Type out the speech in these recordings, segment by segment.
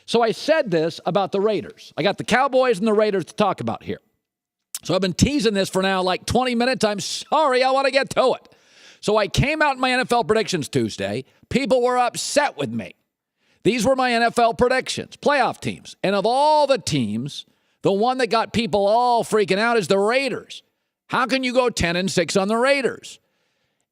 So I said this about the Raiders. I got the Cowboys and the Raiders to talk about here. So I've been teasing this for now like 20 minutes. I'm sorry, I want to get to it. So I came out in my NFL predictions Tuesday. People were upset with me. These were my NFL predictions, playoff teams. And of all the teams, the one that got people all freaking out is the Raiders. How can you go 10-6 on the Raiders?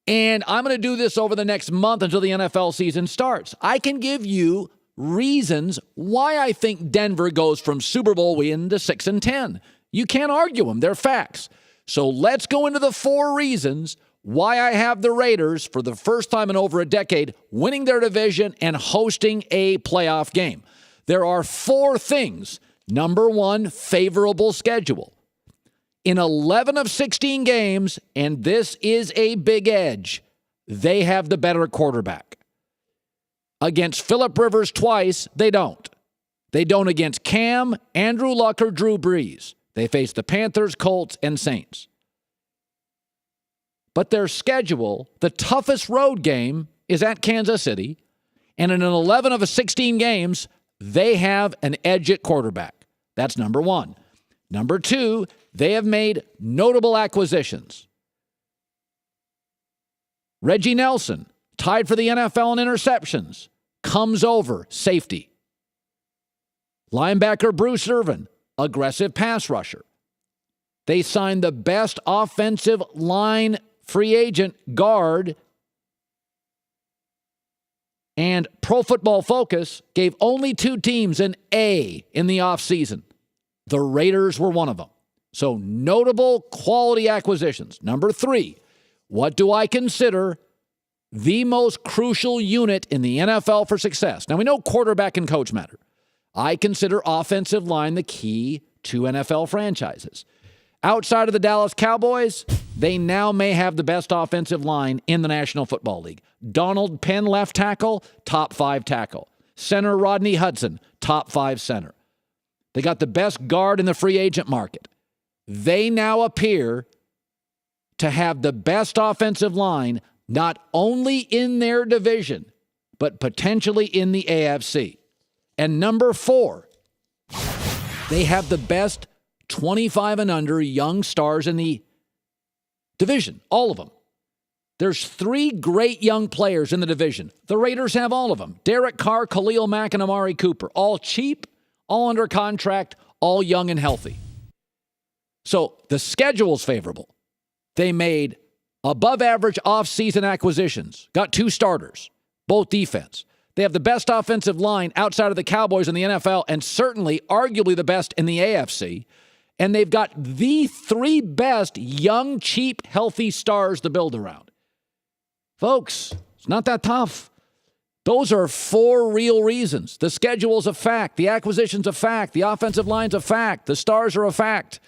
And I'm going to do this over the next month until the NFL season starts. I can give you reasons why I think Denver goes from Super Bowl win to 6-10. You can't argue them. They're facts. So let's go into the 4 reasons why I have the Raiders, for the first time in over a decade, winning their division and hosting a playoff game. There are 4 things. Number 1, favorable schedule. In 11 of 16 games, and this is a big edge, they have the better quarterback. Against Phillip Rivers twice, they don't. They don't against Cam, Andrew Luck, or Drew Brees. They face the Panthers, Colts, and Saints. But their schedule, the toughest road game, is at Kansas City. And in an 11 of 16 games, they have an edge at quarterback. That's number 1. Number 2, they have made notable acquisitions. Reggie Nelson, tied for the NFL in interceptions, comes over, safety. Linebacker Bruce Irvin, aggressive pass rusher. They signed the best offensive line free agent guard, and Pro Football Focus gave only 2 teams an A in the offseason. The Raiders were one of them. So notable quality acquisitions. Number 3, what do I consider the most crucial unit in the NFL for success? Now, we know quarterback and coach matter. I consider offensive line the key to NFL franchises. Outside of the Dallas Cowboys, they now may have the best offensive line in the National Football League. Donald Penn, left tackle, top 5 tackle. Center Rodney Hudson, top 5 center. They got the best guard in the free agent market. They now appear to have the best offensive line, not only in their division, but potentially in the AFC. And number 4, they have the best 25 and under young stars in the division, all of them. There's 3 great young players in the division. The Raiders have all of them. Derek Carr, Khalil Mack, and Amari Cooper. All cheap, all under contract, all young and healthy. So the schedule's favorable. They made above average offseason acquisitions, got 2 starters, both defense. They have the best offensive line outside of the Cowboys in the NFL, and certainly arguably the best in the AFC. And they've got the 3 best young, cheap, healthy stars to build around. Folks, it's not that tough. Those are 4 real reasons. The schedule's a fact. The acquisition's a fact. The offensive line's a fact. The stars are a fact.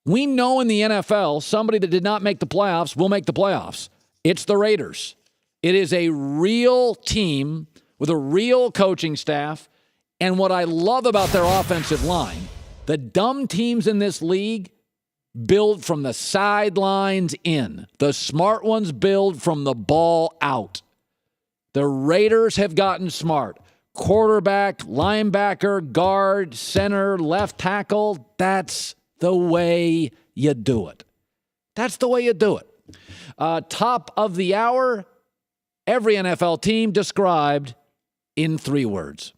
We know in the NFL, somebody that did not make the playoffs will make the playoffs. It's the Raiders. It is a real team with a real coaching staff. And what I love about their offensive line, the dumb teams in this league build from the sidelines in. The smart ones build from the ball out. The Raiders have gotten smart. Quarterback, linebacker, guard, center, left tackle. That's the way you do it. That's the way you do it. Top of the hour, every NFL team described in 3 words.